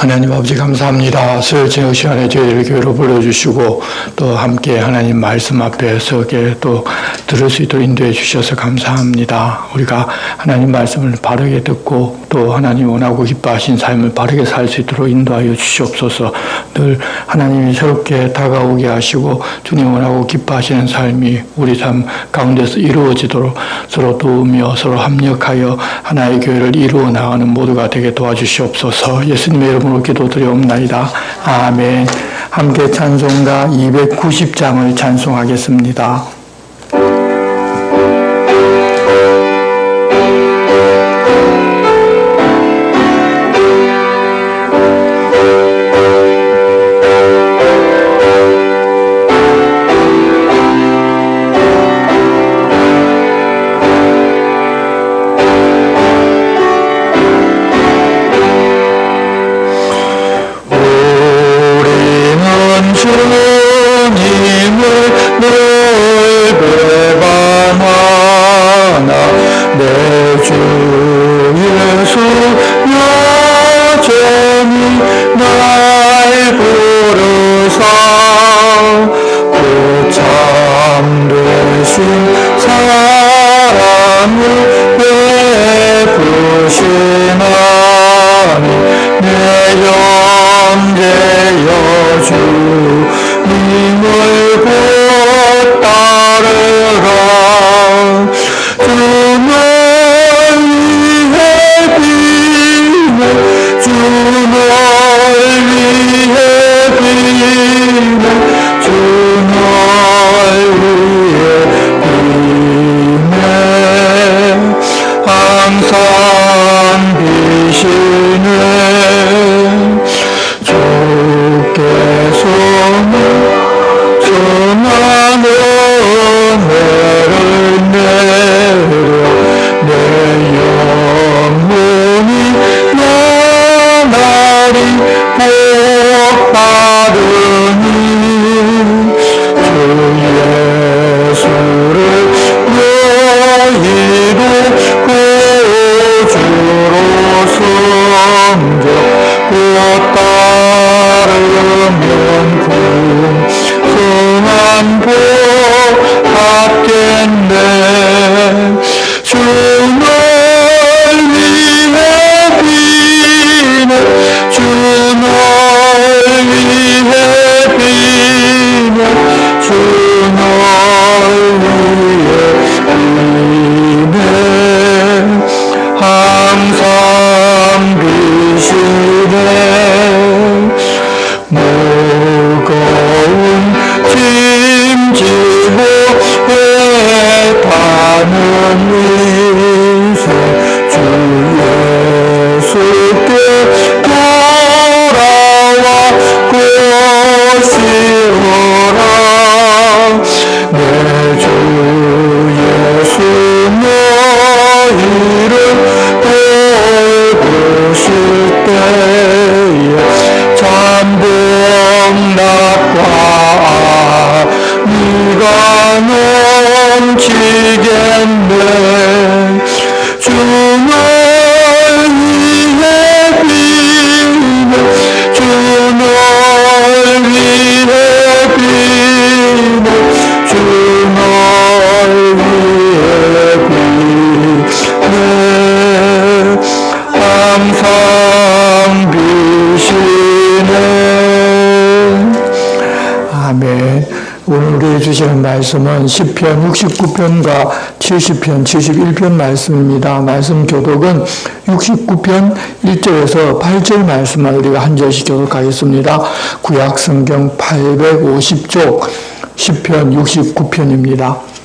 하나님 아버지 감사합니다. 설 저녁 시간에 저희를 교회로 불러주시고 또 함께 하나님 말씀 앞에 서게 또 들을 수 있도록 인도해 주셔서 감사합니다. 우리가 하나님 말씀을 바르게 듣고 또 하나님 원하고 기뻐하신 삶을 바르게 살 수 있도록 인도하여 주시옵소서. 늘 하나님이 새롭게 다가오게 하시고 주님 원하고 기뻐하시는 삶이 우리 삶 가운데서 이루어지도록 서로 도우며 서로 합력하여 하나의 교회를 이루어 나가는 모두가 되게 도와주시옵소서. 예수님의 이름으로 기도드리옵나이다. 아멘. 함께 찬송가 290장을 찬송하겠습니다. 주시는 말씀은 시편 69편과 70편, 71편 말씀입니다. 말씀 교독은 69편 1절에서 8절 말씀만 우리가 한 절씩 교독하겠습니다. 구약 성경 850쪽 시편 69편입니다.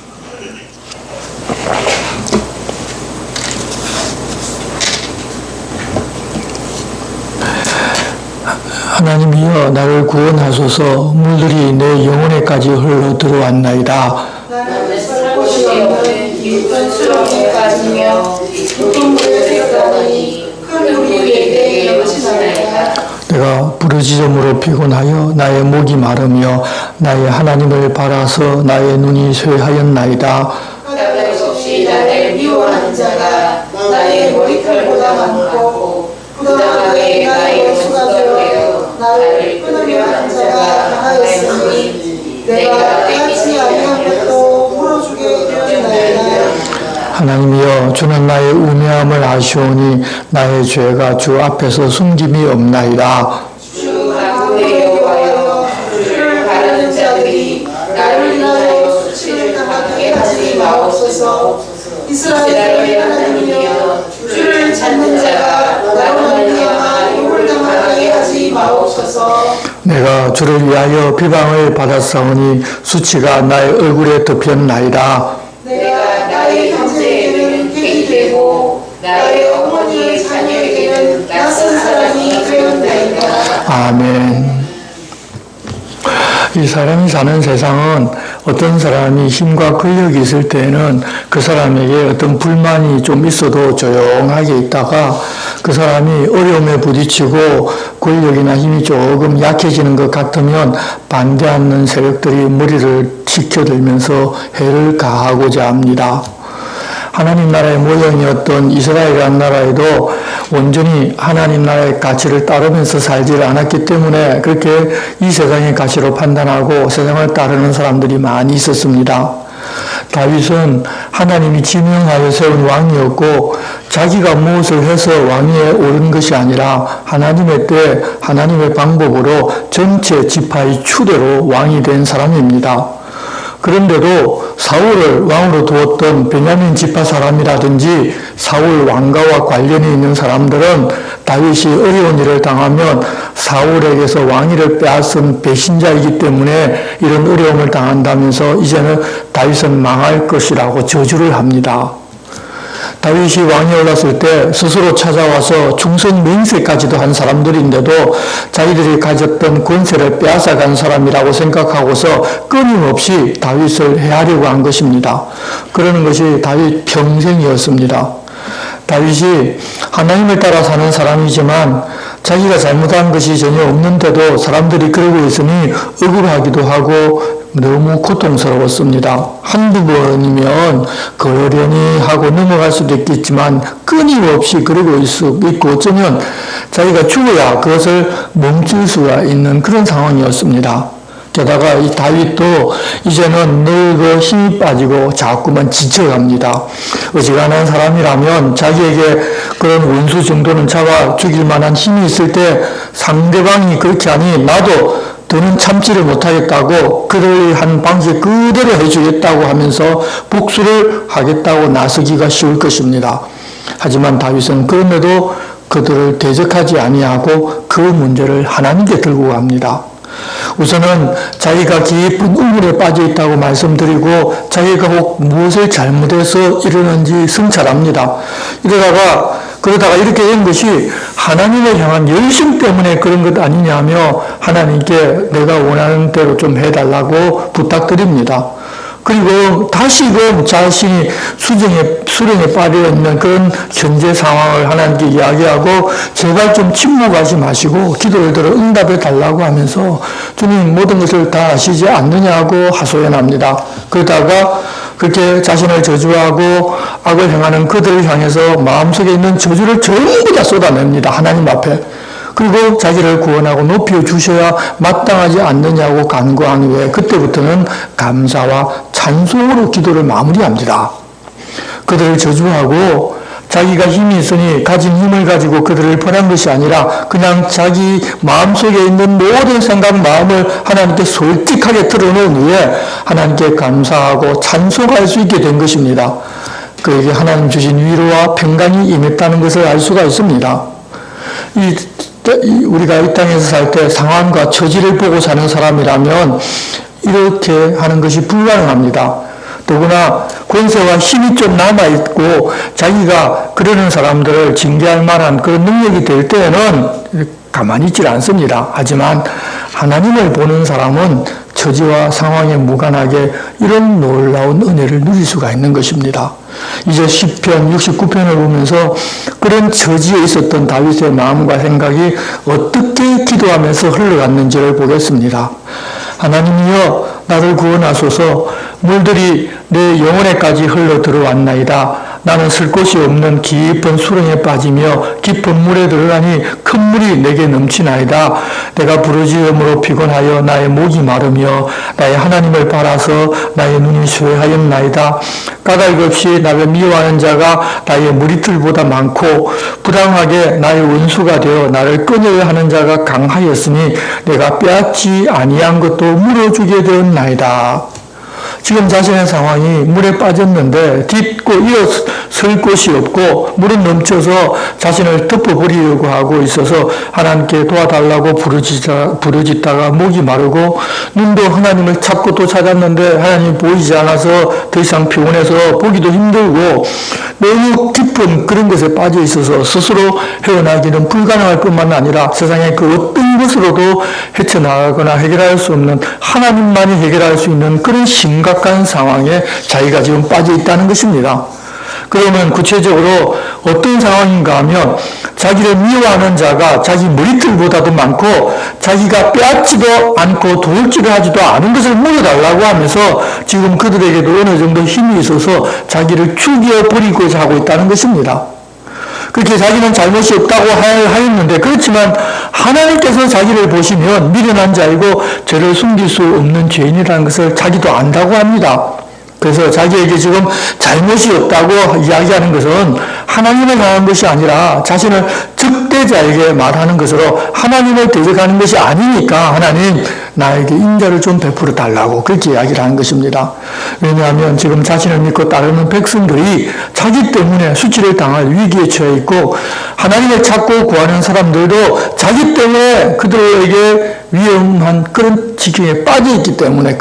하나님이여 나를 구원하소서. 물들이 내 영혼에까지 흘러 들어왔나이다. 나는 살 곳이 없는 깊은 수렁에 빠지며 깊은 물에 들어가니 큰 물이 내게 넘치나이다. 내가 부르짖음으로 피곤하여 나의 목이 마르며 나의 하나님을 바라서 나의 눈이 쇠하였나이다. 까닭 없이 나를 미워하는 자가 나의 머리털보다 많고 부당하게 나의 수가 되어 나를 끊으려 한 자가 당하였으니 내가 떼기지 아니한 것도 물어주게 되었나이다. 하나님이여, 주는 나의 우매함을 아시오니 나의 죄가 주 앞에서 숨김이 없나이다. 주 만군의 여호와여, 주를 바라는 자들이 나를 인하여 수치를 당하게 하지 마옵소서. 이스라엘의 하나님이여, 주를 찾는 자가 나로 말미암아 욕을 당하게 하지 마옵소서. 내가 주를 위하여 비방을 받았사오니 수치가 나의 얼굴에 덮였나이다. 내가 나의 형제에게는 객이 되고 나의 어머니의 자녀에게는 낯선 사람이 되었나이다. 아멘. 이 사람이 사는 세상은 어떤 사람이 힘과 권력이 있을 때에는 그 사람에게 어떤 불만이 좀 있어도 조용하게 있다가 그 사람이 어려움에 부딪히고 권력이나 힘이 조금 약해지는 것 같으면 반대하는 세력들이 머리를 치켜들면서 해를 가하고자 합니다. 하나님 나라의 모형이었던 이스라엘이라는 나라에도 온전히 하나님 나라의 가치를 따르면서 살지를 않았기 때문에 그렇게 이 세상의 가치로 판단하고 세상을 따르는 사람들이 많이 있었습니다. 다윗은 하나님이 지명하여 세운 왕이었고 자기가 무엇을 해서 왕위에 오른 것이 아니라 하나님의 때 하나님의 방법으로 전체 지파의 추대로 왕이 된 사람입니다. 그런데도 사울을 왕으로 두었던 베냐민 지파 사람이라든지 사울 왕가와 관련이 있는 사람들은 다윗이 어려운 일을 당하면 사울에게서 왕위를 빼앗은 배신자이기 때문에 이런 어려움을 당한다면서 이제는 다윗은 망할 것이라고 저주를 합니다. 다윗이 왕에 올랐을 때 스스로 찾아와서 중성 맹세까지도 한 사람들인데도 자기들이 가졌던 권세를 빼앗아간 사람이라고 생각하고서 끊임없이 다윗을 해하려고 한 것입니다. 그러는 것이 다윗 평생이었습니다. 다윗이 하나님을 따라 사는 사람이지만 자기가 잘못한 것이 전혀 없는데도 사람들이 그러고 있으니 억울하기도 하고 너무 고통스러웠습니다. 한두 번이면 그러려니 하고 넘어갈 수도 있겠지만 끊임없이 그러고 있고 어쩌면 자기가 죽어야 그것을 멈출 수가 있는 그런 상황이었습니다. 게다가 이 다윗도 이제는 늙어 힘이 빠지고 자꾸만 지쳐갑니다. 어지간한 사람이라면 자기에게 그런 원수 정도는 잡아 죽일 만한 힘이 있을 때 상대방이 그렇게 하니 나도 더는 참지를 못하겠다고 그들이 한 방식 그대로 해주겠다고 하면서 복수를 하겠다고 나서기가 쉬울 것입니다. 하지만 다윗은 그럼에도 그들을 대적하지 아니하고 그 문제를 하나님께 들고 갑니다. 우선은 자기가 깊은 우물에 빠져 있다고 말씀드리고 자기가 혹 무엇을 잘못해서 이러는지 성찰합니다. 그러다가 이렇게 된 것이 하나님을 향한 열심 때문에 그런 것 아니냐며 하나님께 내가 원하는 대로 좀 해달라고 부탁드립니다. 그리고 다시금 자신이 수렁에 빠져 있는 그런 현재 상황을 하나님께 이야기하고 제발 좀 침묵하지 마시고 기도를 들어 응답해 달라고 하면서 주님 모든 것을 다 아시지 않느냐고 하소연합니다. 그러다가 그렇게 자신을 저주하고 악을 행하는 그들을 향해서 마음속에 있는 저주를 전부 다 쏟아냅니다. 하나님 앞에. 그리고 자기를 구원하고 높여주셔야 마땅하지 않느냐고 간구한 후에 그때부터는 감사와 찬송으로 기도를 마무리합니다. 그들을 저주하고 자기가 힘이 있으니 가진 힘을 가지고 그들을 벌한 것이 아니라 그냥 자기 마음속에 있는 모든 생각, 마음을 하나님께 솔직하게 털어놓은 후에 하나님께 감사하고 찬송할 수 있게 된 것입니다. 그에게 하나님 주신 위로와 평강이 임했다는 것을 알 수가 있습니다. 우리가 이 땅에서 살 때 상황과 처지를 보고 사는 사람이라면 이렇게 하는 것이 불가능합니다. 더구나 권세와 힘이 좀 남아있고 자기가 그러는 사람들을 징계할 만한 그런 능력이 될 때에는 가만히 있질 않습니다. 하지만 하나님을 보는 사람은 처지와 상황에 무관하게 이런 놀라운 은혜를 누릴 수가 있는 것입니다. 이제 시편 69편을 보면서 그런 처지에 있었던 다윗의 마음과 생각이 어떻게 기도하면서 흘러갔는지를 보겠습니다. 하나님이여 나를 구원하소서. 물들이 내 영혼에까지 흘러 들어왔나이다. 나는 쓸 곳이 없는 깊은 수렁에 빠지며 깊은 물에 들어가니 큰 물이 내게 넘치나이다. 내가 부르짖음으로 피곤하여 나의 목이 마르며 나의 하나님을 바라서 나의 눈이 쇠하였나이다. 까닭 없이 나를 미워하는 자가 나의 머리털보다 많고 부당하게 나의 원수가 되어 나를 끊어야 하는 자가 강하였으니 내가 빼앗지 아니한 것도 물어주게 되었나이다. 지금 자신의 상황이 물에 빠졌는데 딛고 일어설 곳이 없고 물은 넘쳐서 자신을 덮어버리려고 하고 있어서 하나님께 도와달라고 부르짖다가 목이 마르고 눈도 하나님을 찾고 또 찾았는데 하나님이 보이지 않아서 더 이상 피곤해서 보기도 힘들고 너무 깊은 그런 것에 빠져 있어서 스스로 헤어나기는 불가능할 뿐만 아니라 세상의 그 어떤 것으로도 헤쳐나가거나 해결할 수 없는 하나님만이 해결할 수 있는 그런 심각한 상황에 자기가 지금 빠져 있다는 것입니다. 그러면 구체적으로 어떤 상황인가 하면 자기를 미워하는 자가 자기 머리털보다도 많고 자기가 빼앗지도 않고 도둑질을 하지도 않은 것을 물어달라고 하면서 지금 그들에게도 어느 정도 힘이 있어서 자기를 죽여버리고자 하고 있다는 것입니다. 그렇게 자기는 잘못이 없다고 하였는데 그렇지만 하나님께서 자기를 보시면 미련한 자이고 죄를 숨길 수 없는 죄인이라는 것을 자기도 안다고 합니다. 그래서 자기에게 지금 잘못이 없다고 이야기하는 것은 하나님을 향한 것이 아니라 자신을 적대자에게 말하는 것으로 하나님을 대적하는 것이 아니니까 하나님 나에게 인자를 좀 베풀어 달라고 그렇게 이야기를 하는 것입니다. 왜냐하면 지금 자신을 믿고 따르는 백성들이 자기 때문에 수치를 당할 위기에 처해 있고 하나님을 찾고 구하는 사람들도 자기 때문에 그들에게 위험한 그런 지경에 빠져 있기 때문에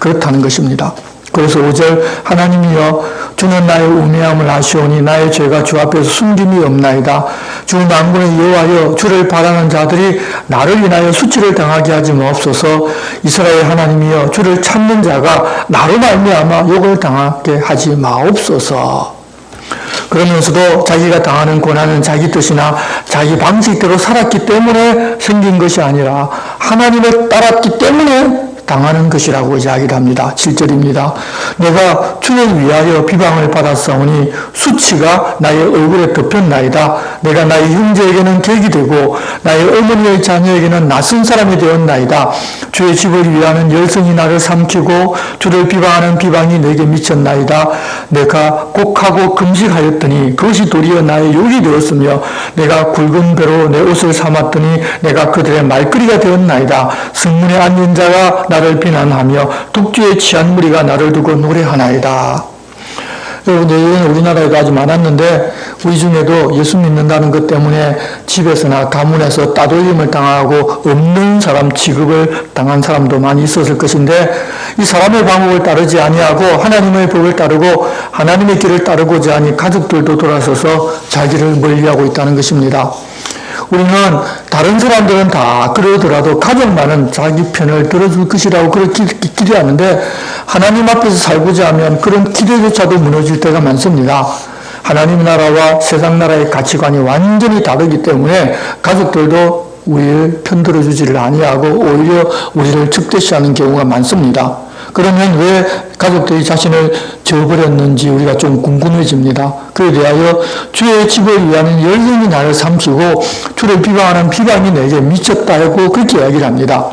그렇다는 것입니다. 그래서 5절 하나님이여 주는 나의 우매함을 아시오니 나의 죄가 주 앞에서 숨김이 없나이다. 주 만군의 여호와여 주를 바라는 자들이 나를 인하여 수치를 당하게 하지 마옵소서. 이스라엘 하나님이여 주를 찾는 자가 나로 말미암아 욕을 당하게 하지 마옵소서. 그러면서도 자기가 당하는 고난은 자기 뜻이나 자기 방식대로 살았기 때문에 생긴 것이 아니라 하나님을 따랐기 때문에 당하는 것이라고 이야기를 합니다. 7절입니다. 내가 주를 위하여 비방을 받았사오니 수치가 나의 얼굴에 덮였나이다. 내가 나의 형제에게는 객이 되고 나의 어머니의 자녀에게는 낯선 사람이 되었나이다. 주의 집을 위하는 열성이 나를 삼키고 주를 비방하는 비방이 내게 미쳤나이다. 내가 곡하고 금식하였더니 그것이 도리어 나의 욕이 되었으며 내가 굵은 배로 내 옷을 삼았더니 내가 그들의 말거리가 되었나이다. 성문에 앉은 자가 나를 비난하며 독주에 취한 무리가 나를 두고 노래하나이다. 여러분들, 이건 우리나라에도 아주 많았는데 우리 중에도 예수 믿는다는 것 때문에 집에서나 가문에서 따돌림을 당하고 없는 사람 취급을 당한 사람도 많이 있었을 것인데 이 사람의 방법을 따르지 아니하고 하나님의 법을 따르고 하나님의 길을 따르고자 하니 가족들도 돌아서서 자기를 멀리하고 있다는 것입니다. 우리는 다른 사람들은 다 그러더라도 가족만은 자기 편을 들어줄 것이라고 그렇게 기대하는데 하나님 앞에서 살고자 하면 그런 기대조차도 무너질 때가 많습니다. 하나님 나라와 세상 나라의 가치관이 완전히 다르기 때문에 가족들도 우리를 편들어주지를 아니하고 오히려 우리를 적대시하는 경우가 많습니다. 그러면 왜 가족들이 자신을 저버렸는지 우리가 좀 궁금해집니다. 그에 대하여 주의 집을 위하는 열정이 나를 삼키고 주를 비방하는 비방이 내게 미쳤다고 그렇게 이야기를 합니다.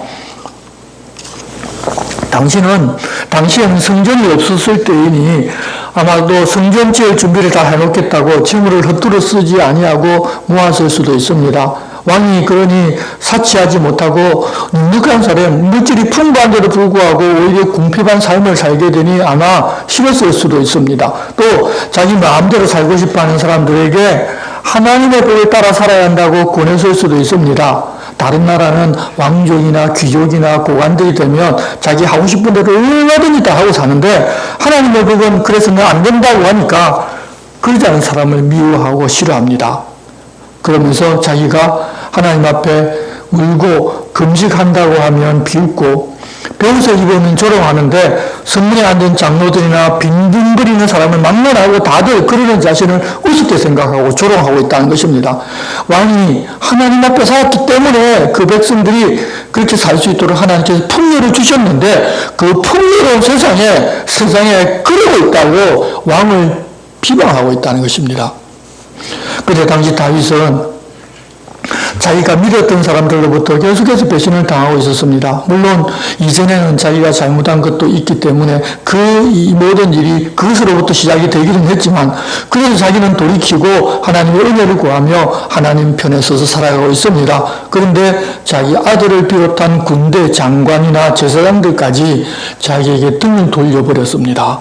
당시에는 성전이 없었을 때이니 아마도 성전 지을 준비를 다 해놓겠다고 재물을 헛되이 쓰지 아니하고 모았을 수도 있습니다. 왕이 그러니 사치하지 못하고 눅눅한 사람, 물질이 풍부한데도 불구하고 오히려 궁핍한 삶을 살게 되니 아마 싫었을 수도 있습니다. 또 자기 마음대로 살고 싶어하는 사람들에게 하나님의 법을 따라 살아야 한다고 권했을 수도 있습니다. 다른 나라는 왕족이나 귀족이나 고관들이 되면 자기 하고 싶은 대로 얼마든지 다 하고 사는데 하나님의 법은 그래서는 안 된다고 하니까 그러지 않은 사람을 미워하고 싫어합니다. 그러면서 자기가 하나님 앞에 울고 금식한다고 하면 비웃고 배옷을 입으면 조롱하는데 성문에 앉은 장로들이나 빈둥거리는 사람을 막론하고 다들 그러는 자신을 우습게 생각하고 조롱하고 있다는 것입니다. 왕이 하나님 앞에 살았기 때문에 그 백성들이 그렇게 살 수 있도록 하나님께서 풍요를 주셨는데 그 풍요로운 세상에 그러고 있다고 왕을 비방하고 있다는 것입니다. 그때 당시 다윗은 자기가 믿었던 사람들로부터 계속해서 배신을 당하고 있었습니다. 물론 이전에는 자기가 잘못한 것도 있기 때문에 이 모든 일이 그것으로부터 시작이 되기는 했지만 그래서 자기는 돌이키고 하나님의 은혜를 구하며 하나님 편에 서서 살아가고 있습니다. 그런데 자기 아들을 비롯한 군대 장관이나 제사장들까지 자기에게 등을 돌려버렸습니다.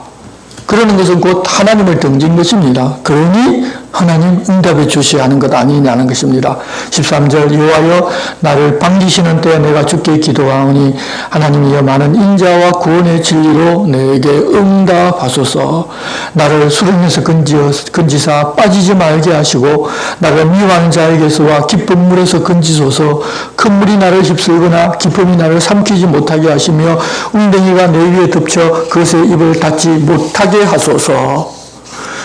그러는 것은 곧 하나님을 등진 것입니다. 그러니 하나님 응답해 주셔야 하는 것 아니냐는 것입니다. 13절 여호와여 나를 반기시는 때에 내가 주께 기도하오니 하나님이여 많은 인자와 구원의 진리로 내게 응답하소서. 나를 수렁에서 건지사 빠지지 말게 하시고 나를 미워하는 자에게서와 깊은 물에서 건지소서. 큰 물이 나를 휩쓸거나 깊음이 나를 삼키지 못하게 하시며 웅덩이가 내 위에 덮쳐 그것의 입을 닫지 못하게 하소서.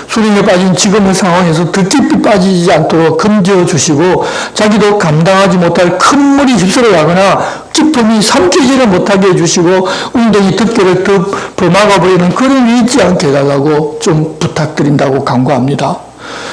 수렁에 빠진 지금의 상황에서 더 깊이 빠지지 않도록 건져 주시고 자기도 감당하지 못할 큰 물이 휩쓸어 가거나 깊음이 삼키지를 못하게 해주시고 웅덩이 덮개를 덮어 막아버리는 그런 일이 있지 않게 해달라고 좀 부탁드린다고 간구합니다.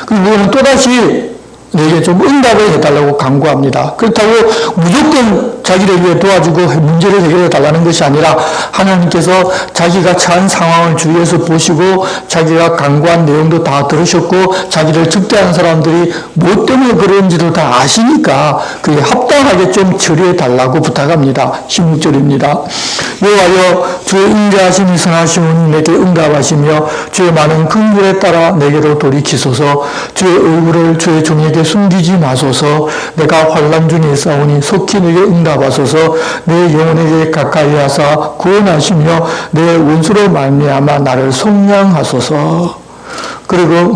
그리고 또다시 내게 좀 응답을 해달라고 간구합니다. 그렇다고 무조건 자기를 위해 도와주고 문제를 해결해 달라는 것이 아니라 하나님께서 자기가 처한 상황을 주위에서 보시고 자기가 간구한 내용도 다 들으셨고 자기를 적대하는 사람들이 뭐 때문에 그런지도 다 아시니까 그게 합당하게 좀 처리해 달라고 부탁합니다. 16절입니다. 여호와여 주의 인자하심이 선하시오니 내게 응답하시며 주의 많은 긍휼에 따라 내게로 돌이키소서. 주의 얼굴을 주의 종에게 숨기지 마소서. 내가 환난 중에 싸우니 속히 내게 응답하소서. 내 영혼에게 가까이 하사 구원하시며 내 원수로 말미암아 나를 속량하소서.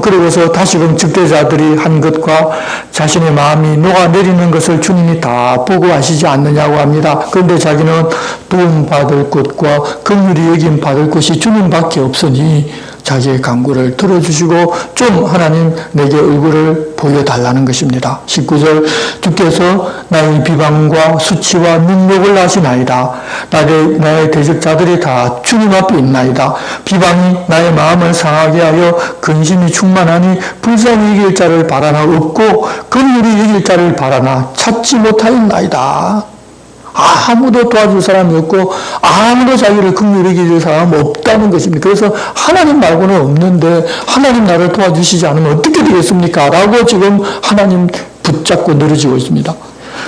그리고서 다시금 적대자들이 한 것과 자신의 마음이 녹아내리는 것을 주님이 다 보고 아시지 않느냐고 합니다. 그런데 자기는 도움받을 곳과 긍휼히 여김 받을 곳이 주님밖에 없으니 자기의 간구를 들어주시고 좀 하나님 내게 얼굴을 보여달라는 것입니다. 19절 주께서 나의 비방과 수치와 능욕을 아시나이다. 나의 대적자들이 다 주님 앞에 있나이다. 비방이 나의 마음을 상하게 하여 근심이 충만하니 불쌍히 여길 자를 바라나 없고 긍휼히 여길 자를 바라나 찾지 못하였나이다. 아무도 도와줄 사람이 없고 아무도 자기를 긍휼히 여길 사람은 없다는 것입니다. 그래서 하나님 말고는 없는데 하나님 나를 도와주시지 않으면 어떻게 되겠습니까? 라고 지금 하나님 붙잡고 늘어지고 있습니다.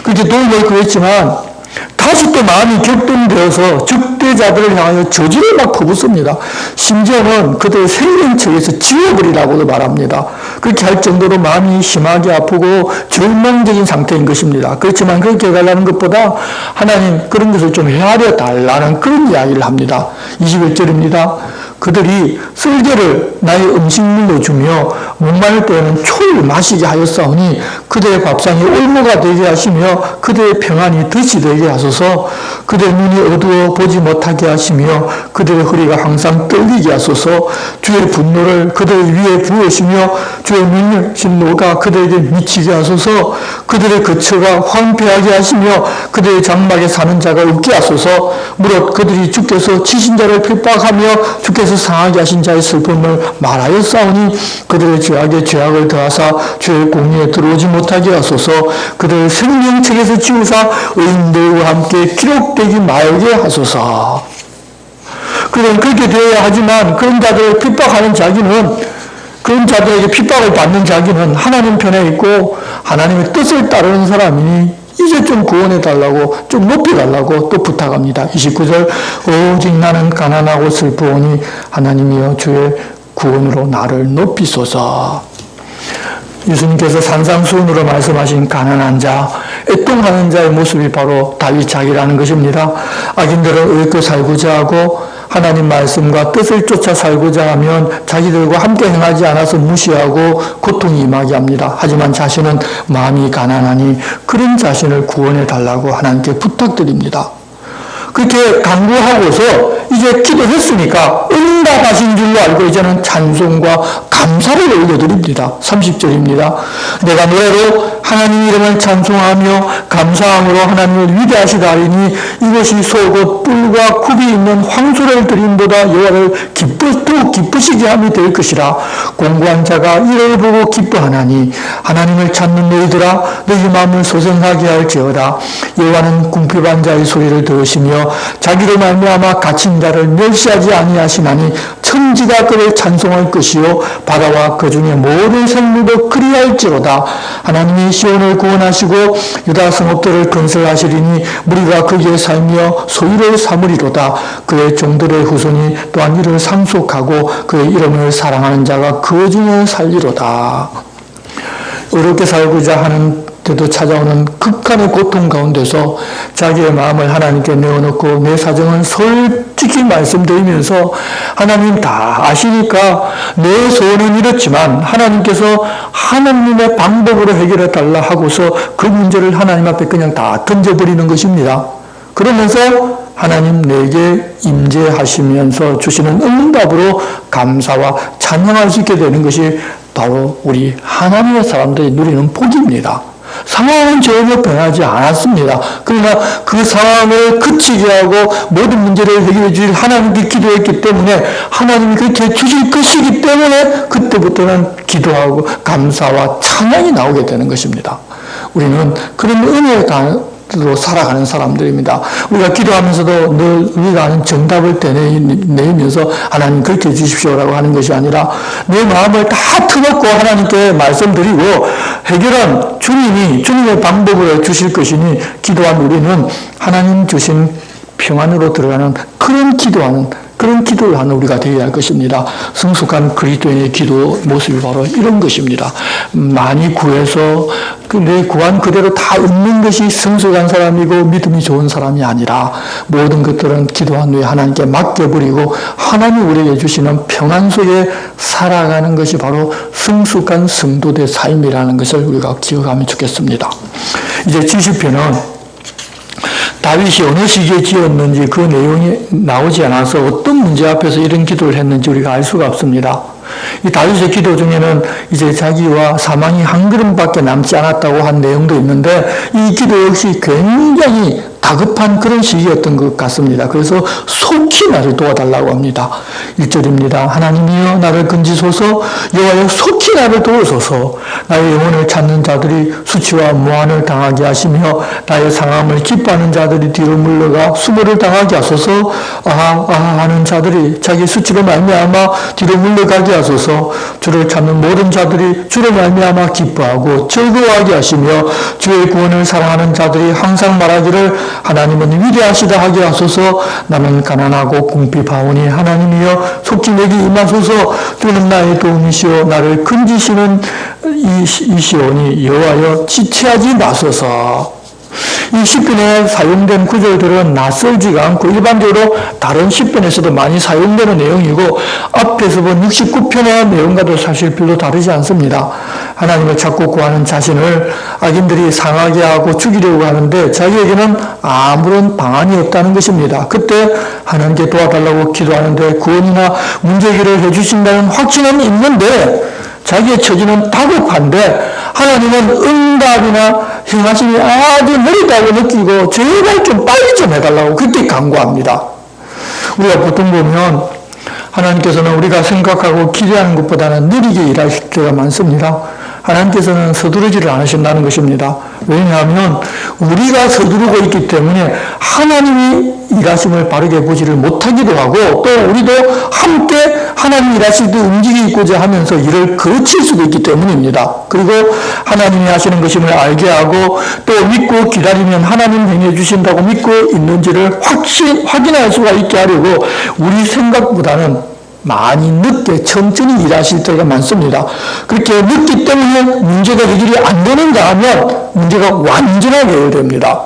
그렇게 도움을 구했지만 다시 또 마음이 격동되어서 적대자들을 향하여 저주를 막 퍼붓습니다. 심지어는 그들의 생명체에서 지워버리라고도 말합니다. 그렇게 할 정도로 마음이 심하게 아프고 절망적인 상태인 것입니다. 그렇지만 그렇게 해달라는 것보다 하나님 그런 것을 좀 헤아려 달라는 그런 이야기를 합니다. 21절입니다. 그들이 쓸개를 나의 음식물로 주며 목마를 때에는 초를 마시게 하였사오니 그들의 밥상이 올무가 되게 하시며 그들의 평안이 덫이 되게 하소서. 그들의 눈이 어두워 보지 못하게 하시며 그들의 허리가 항상 떨리게 하소서. 주의 분노를 그들 위에 부으시며 주의 민신 노가 그들에게 미치게 하소서. 그들의 거처가 황폐하게 하시며 그들의 장막에 사는 자가 없게 하소서. 무릇 그들이 주께서 치신 자를 핍박하며 주께서 상하게 하신 자의 슬픔을 말하였사오니 그들의 죄악에 죄악을 더하사 주의 공의에 들어오지 못하게 하소서. 그들의 생명책에서 지우사 의인들과 함께 기록되지 말게 하소서. 그렇게 되어야 하지만 그런 자들을 핍박하는 자기는 그런 자들에게 핍박을 받는 자기는 하나님 편에 있고 하나님의 뜻을 따르는 사람이니 이제 좀 구원해달라고 좀 높여달라고 또 부탁합니다. 29절 오직 나는 가난하고 슬프오니 하나님이여 주의 구원으로 나를 높이소서. 예수님께서 산상수훈으로 말씀하신 가난한 자, 애통하는 자의 모습이 바로 다윗 자기라는 것입니다. 악인들은 의롭게 살고자 하고 하나님 말씀과 뜻을 쫓아 살고자 하면 자기들과 함께 행하지 않아서 무시하고 고통이 임하게 합니다. 하지만 자신은 마음이 가난하니 그런 자신을 구원해 달라고 하나님께 부탁드립니다. 그렇게 간구하고서 이제 기도했으니까 응답하신 줄로 알고 이제는 찬송과 감사를 올려드립니다. 30절입니다. 내가 노래로 하나님 이름을 찬송하며 감사함으로 하나님을 위대하시다 하리니 이것이 소곧 뿔과 굽이 있는 황소를 드림보다 여호와를 더욱 기쁘시게 함이 될 것이라. 공고한 자가 이를 보고 기뻐하나니 하나님을 찾는 너희들아 너희 마음을 소생하게 할지어다. 여호와는 궁핍한 자의 소리를 들으시며 자기로 말미암아 갇힌 자를 멸시하지 아니하시나니 천지가 그를 찬송할 것이요 바다와 그 중에 모든 생물도 그리할지로다. 하나님이 시온을 구원하시고 유다 성읍들을 건설하시리니 무리가 거기에 살며 소유를 삼으리로다. 그의 종들의 후손이 또한 이를 상속하고 그의 이름을 사랑하는 자가 그 중에 살리로다. 어렵게 살고자 하는 때도 찾아오는 극한의 고통 가운데서 자기의 마음을 하나님께 내어놓고 내 사정은 솔직히 말씀드리면서 하나님 다 아시니까 내 소원은 이렇지만 하나님께서 하나님의 방법으로 해결해 달라 하고서 그 문제를 하나님 앞에 그냥 다 던져버리는 것입니다. 그러면서 하나님 내게 임재하시면서 주시는 응답으로 감사와 찬양할 수 있게 되는 것이 바로 우리 하나님의 사람들이 누리는 복입니다. 상황은 전혀 변하지 않았습니다. 그러나 그 상황을 그치게 하고 모든 문제를 해결해 주실 하나님께 기도했기 때문에 하나님이 그렇게 주실 것이기 때문에 그때부터는 기도하고 감사와 찬양이 나오게 되는 것입니다. 우리는 그런 은혜로 살아가는 사람들입니다. 우리가 기도하면서도 늘 우리가 아는 정답을 내면서 하나님 그렇게 해주십시오라고 하는 것이 아니라 내 마음을 다 터놓고 하나님께 말씀드리고 해결은 주님의 방법으로 주실 것이니 기도한 우리는 하나님 주신 평안으로 들어가는 그런 기도를 하는 우리가 되어야 할 것입니다. 성숙한 그리스도인의 기도 모습이 바로 이런 것입니다. 많이 구해서 내 구한 그대로 다 얻는 것이 성숙한 사람이고 믿음이 좋은 사람이 아니라 모든 것들은 기도한 후에 하나님께 맡겨버리고 하나님 우리에게 주시는 평안 속에 살아가는 것이 바로 성숙한 성도의 삶이라는 것을 우리가 기억하면 좋겠습니다. 이제 70편은 다윗이 어느 시기에 지었는지 그 내용이 나오지 않아서 어떤 문제 앞에서 이런 기도를 했는지 우리가 알 수가 없습니다. 이 다윗의 기도 중에는 이제 자기와 사망이 한 걸음밖에 남지 않았다고 한 내용도 있는데 이 기도 역시 굉장히 다급한 그런 시기였던 것 같습니다. 그래서 속히 나를 도와달라고 합니다. 1절입니다. 하나님이여 나를 건지소서. 여호와여 속히 나를 도우소서. 나의 영혼을 찾는 자들이 수치와 모한을 당하게 하시며 나의 상함을 기뻐하는 자들이 뒤로 물러가 수모를 당하게 하소서. 아하 하는 자들이 자기 수치로 말미암아 뒤로 물러가게 하소서. 주를 찾는 모든 자들이 주로 말미암아 기뻐하고 즐거워하게 하시며 주의 구원을 사랑하는 자들이 항상 말하기를 하나님은 위대하시다 하게 하소서. 나는 가난하고 궁핍하오니 하나님이여 속히 내게 임하소서. 주는 나의 도움이시오 나를 건지시는 이시오니 여호와여 지체하지 마소서. 이 시편에 사용된 구절들은 낯설지가 않고 일반적으로 다른 시편에서도 많이 사용되는 내용이고 앞에서 본 69편의 내용과도 사실 별로 다르지 않습니다. 하나님을 찾고 구하는 자신을 악인들이 상하게 하고 죽이려고 하는데 자기에게는 아무런 방안이 없다는 것입니다. 그때 하나님께 도와달라고 기도하는데 구원이나 문제 해결을 해주신다는 확신은 있는데 자기의 처지는 다급한데 하나님은 응답이나 행하심이 아주 느리다고 느끼고 제발 좀 빨리 좀 해달라고 그렇게 간구합니다. 우리가 보통 보면 하나님께서는 우리가 생각하고 기대하는 것보다는 느리게 일하실 때가 많습니다. 하나님께서는 서두르지를 않으신다는 것입니다. 왜냐하면 우리가 서두르고 있기 때문에 하나님이 일하심을 바르게 보지를 못하기도 하고 또 우리도 함께 하나님 일하실 때 움직이고자 하면서 일을 거칠 수도 있기 때문입니다. 그리고 하나님이 하시는 것임을 알게 하고 또 믿고 기다리면 하나님 행해 주신다고 믿고 있는지를 확인할 수가 있게 하려고 우리 생각보다는 많이 늦게 천천히 일하실 때가 많습니다. 그렇게 늦기 때문에 문제가 해결이 안 되는가 하면 문제가 완전하게 해결됩니다.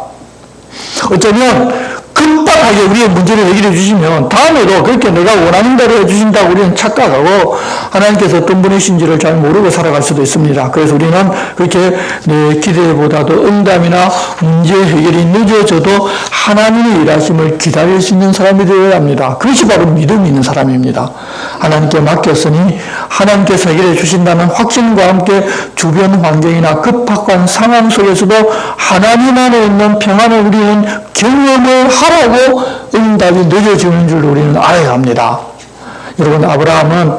어쩌면 급박하게 우리의 문제를 해결해 주시면 다음에도 그렇게 내가 원하는 대로 해주신다고 우리는 착각하고 하나님께서 어떤 분이신지를 잘 모르고 살아갈 수도 있습니다. 그래서 우리는 그렇게 내 기대보다도 응답이나 문제 해결이 늦어져도 하나님의 일하심을 기다릴 수 있는 사람이 되어야 합니다. 그것이 바로 믿음이 있는 사람입니다. 하나님께 맡겼으니 하나님께서 해결해 주신다는 확신과 함께 주변 환경이나 급박한 상황 속에서도 하나님 안에 있는 평안을 우리는 경험을 하라고 응답이 늦어지는 줄 우리는 알아야 합니다. 여러분, 아브라함은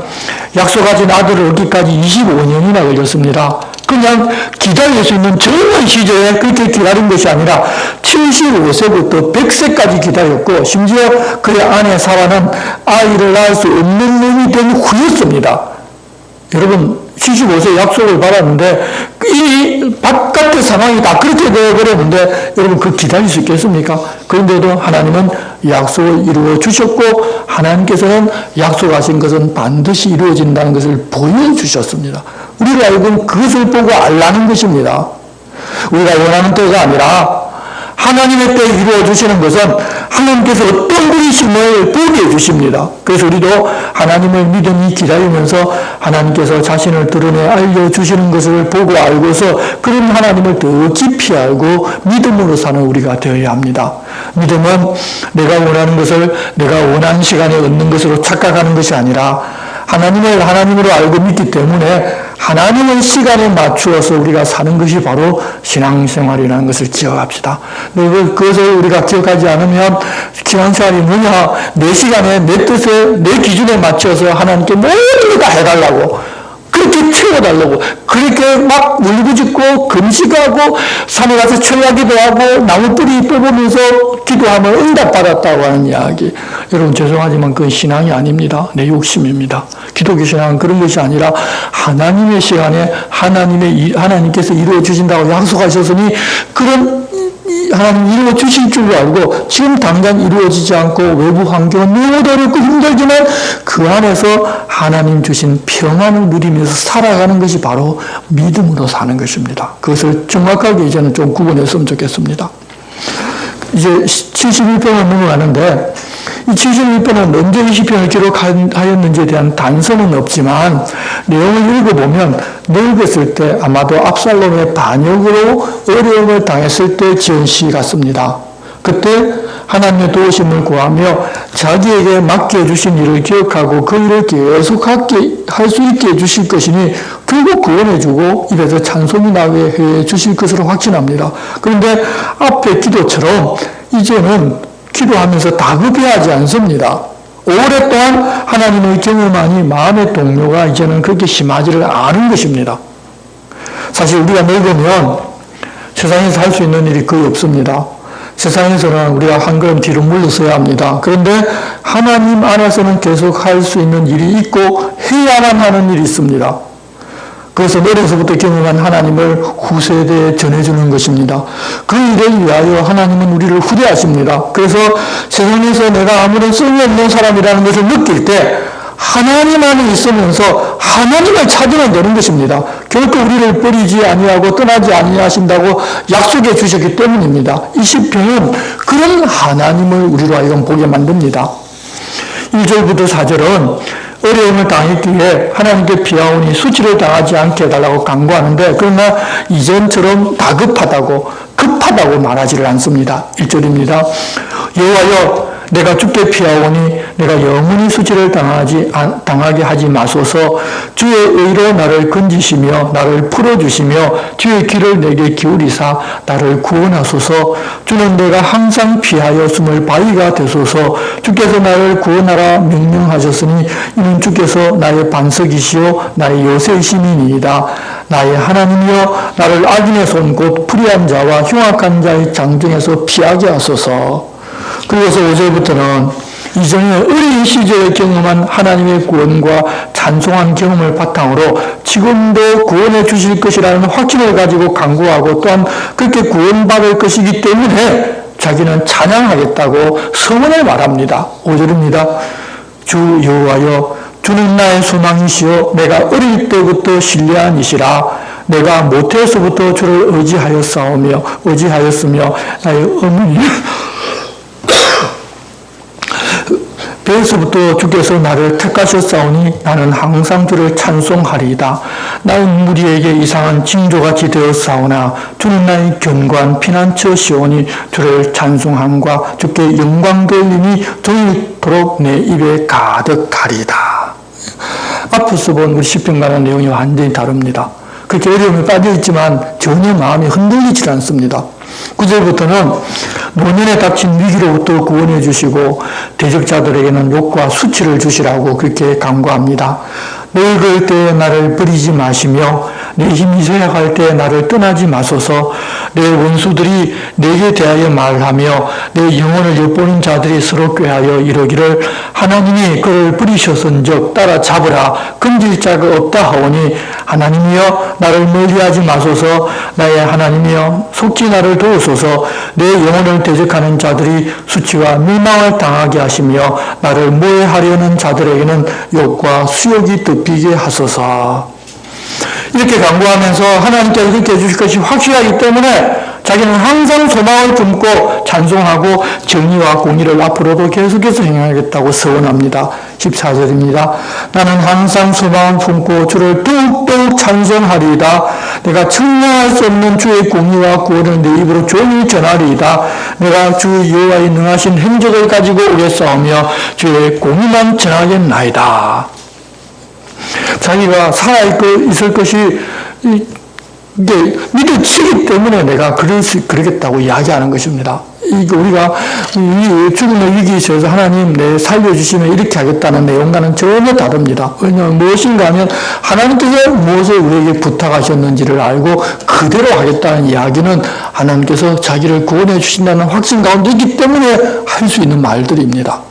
약속하신 아들을 얻기까지 25년이나 걸렸습니다. 그냥 기다릴 수 있는 젊은 시절에 그렇게 기다린 것이 아니라 75세부터 100세까지 기다렸고 심지어 그의 아내 사라는 아이를 낳을 수 없는 놈이 된 후였습니다. 여러분, 75세 약속을 받았는데 이 바깥의 상황이 다 그렇게 되어버렸는데 여러분 그 기다릴 수 있겠습니까? 그런데도 하나님은 약속을 이루어 주셨고 하나님께서는 약속하신 것은 반드시 이루어진다는 것을 보여주셨습니다. 우리가 알고 그것을 보고 알라는 것입니다. 우리가 원하는 때가 아니라 하나님의 때에 이루어주시는 것은 하나님께서 어떤 분이심을 보게 해주십니다. 그래서 우리도 하나님을 믿음이 기다리면서 하나님께서 자신을 드러내 알려주시는 것을 보고 알고서 그런 하나님을 더 깊이 알고 믿음으로 사는 우리가 되어야 합니다. 믿음은 내가 원하는 것을 내가 원하는 시간에 얻는 것으로 착각하는 것이 아니라 하나님을 하나님으로 알고 믿기 때문에 하나님의 시간에 맞추어서 우리가 사는 것이 바로 신앙생활이라는 것을 기억합시다. 그것을 우리가 기억하지 않으면 신앙생활이 뭐냐? 내 시간에, 내 뜻에, 내 기준에 맞춰서 하나님께 모든 다 해달라고 그렇게 채워달라고 그렇게 막 울부짖고 금식하고 산에 가서 철야기도 하고 나무 뿌리 뽑으면서 기도하면 응답받았다고 하는 이야기. 여러분 죄송하지만 그건 신앙이 아닙니다. 내 욕심입니다. 기독교 신앙은 그런 것이 아니라 하나님의 시간에 하나님께서 이루어 주신다고 약속하셨으니 그런 하나님 이루어 주실 줄 알고 지금 당장 이루어지지 않고 외부 환경은 너무 어렵고 힘들지만 그 안에서 하나님 주신 평안을 누리면서 살아가는 것이 바로 믿음으로 사는 것입니다. 그것을 정확하게 이제는 좀 구분했으면 좋겠습니다. 이제 71편을 넘어가는데 이 71편은 언제 20편을 기록하였는지에 대한 단서는 없지만 내용을 읽어보면 늙었을 때 아마도 압살롬의 반역으로 어려움을 당했을 때 지은 시 같습니다. 그때 하나님의 도우심을 구하며 자기에게 맡겨주신 일을 기억하고 그 일을 계속하게 할 수 있게 해주실 것이니 결국 구원해주고 입에서 찬송이 나게 해주실 것으로 확신합니다. 그런데 앞의 기도처럼 이제는 기도하면서 다급해하지 않습니다. 오랫동안 하나님을 경험하니 마음의 동료가 이제는 그렇게 심하지를 않은 것입니다. 사실 우리가 늙으면 세상에서 할 수 있는 일이 거의 없습니다. 세상에서는 우리가 한 걸음 뒤로 물러서야 합니다. 그런데 하나님 안에서는 계속 할 수 있는 일이 있고 해야만 하는 일이 있습니다. 그래서 어려서부터 경험한 하나님을 후세대에 전해주는 것입니다. 그 일을 위하여 하나님은 우리를 후대하십니다. 그래서 세상에서 내가 아무런 쓸모없는 사람이라는 것을 느낄 때 하나님 안에 있으면서 하나님을 찾으면 되는 것입니다. 결코 우리를 버리지 아니하고 떠나지 아니하신다고 약속해 주셨기 때문입니다. 이 시편은 그런 하나님을 우리로 하여금 보게 만듭니다. 1절부터 4절은 어려움을 당했기에 하나님께 피하오니 수치를 당하지 않게 해달라고 간구하는데 그러나 이전처럼 다급하다고 급하다고 말하지를 않습니다. 1절입니다. 여호와여 내가 주께 피하오니 내가 영원히 수치를 당하게 하지 마소서. 주의 의로 나를 건지시며 나를 풀어주시며 주의 귀를 내게 기울이사 나를 구원하소서. 주는 내가 항상 피하여 숨을 바위가 되소서. 주께서 나를 구원하라 명령하셨으니 이는 주께서 나의 반석이시오 나의 요새심이니이다. 나의 하나님이여 나를 악인의 손 곧 불의한 자와 흉악한 자의 장정에서 피하게 하소서. 그래서 5절부터는 이전에 어린 시절에 경험한 하나님의 구원과 찬송한 경험을 바탕으로 지금도 구원해 주실 것이라는 확신을 가지고 간구하고 또한 그렇게 구원받을 것이기 때문에 자기는 찬양하겠다고 소원을 말합니다. 5절입니다. 주 여호와여 주는 나의 소망이시여 내가 어릴 때부터 신뢰한 이시라. 내가 모태에서부터 주를 의지하였으며 나의 어머니 그때서부터 주께서 나를 택하셨사오니 나는 항상 주를 찬송하리이다. 나는 무리에게 이상한 징조같이 되었사오나 주는 나의 견고한 피난처시오니 주를 찬송함과 주께 영광 돌림이 종일토록 내 입에 가득하리이다. 앞서서 본 우리 시편과는 내용이 완전히 다릅니다. 그렇게 어려움에 빠져있지만 전혀 마음이 흔들리지 않습니다. 9절부터는 노년에 닥친 위기로부터 구원해 주시고 대적자들에게는 욕과 수치를 주시라고 그렇게 간구합니다. 늙을 때 나를 버리지 마시며 내 힘이 쇠약할 때 나를 떠나지 마소서. 내 원수들이 내게 대하여 말하며 내 영혼을 엿보는 자들이 서로 꾀하여 이러기를 하나님이 그를 버리셨은즉 따라잡으라. 건질 자가 없다 하오니 하나님이여 나를 멀리하지 마소서. 나의 하나님이여 속히 나를 도우소서. 내 영혼을 대적하는 자들이 수치와 밀망을 당하게 하시며 나를 모해하려는 자들에게는 욕과 수욕이 덮이게 하소서. 이렇게 간구하면서 하나님께서 이렇게 해주실 것이 확실하기 때문에 자기는 항상 소망을 품고 찬송하고 정의와 공의를 앞으로도 계속해서 행하겠다고 서원합니다. 14절입니다. 나는 항상 소망을 품고 주를 더욱더욱 찬송하리이다. 내가 측량할 수 없는 주의 공의와 구원을 내 입으로 종일 전하리이다. 내가 주 여호와의 능하신 행적을 가지고 오겠사오며 주의 공의만 전하겠나이다. 자기가 살아있을 것이 이게 믿어지기 때문에 내가 그러겠다고 이야기하는 것입니다. 이게 우리가 죽음의 위기에 있어서 하나님 내 살려주시면 이렇게 하겠다는 내용과는 전혀 다릅니다. 왜냐하면 무엇인가 하면 하나님께서 무엇을 우리에게 부탁하셨는지를 알고 그대로 하겠다는 이야기는 하나님께서 자기를 구원해 주신다는 확신 가운데 있기 때문에 할 수 있는 말들입니다.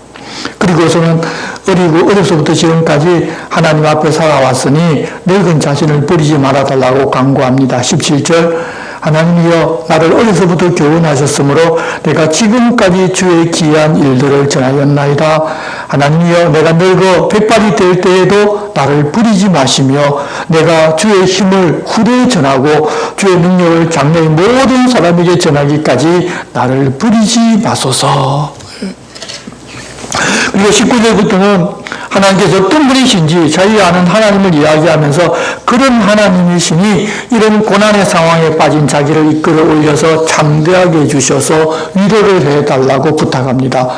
그리고서는 어려서부터 지금까지 하나님 앞에 살아왔으니 늙은 자신을 버리지 말아달라고 간구합니다. 17절 하나님이여 나를 어려서부터 교훈하셨으므로 내가 지금까지 주의 기이한 일들을 전하였나이다. 하나님이여 내가 늙어 백발이 될 때에도 나를 버리지 마시며 내가 주의 힘을 후대에 전하고 주의 능력을 장래의 모든 사람에게 전하기까지 나를 버리지 마소서. 그리고 19절부터는 하나님께서 어떤 분이신지 자기가 아는 하나님을 이야기하면서 그런 하나님이시니 이런 고난의 상황에 빠진 자기를 이끌어 올려서 창대하게 해주셔서 위로를 해달라고 부탁합니다.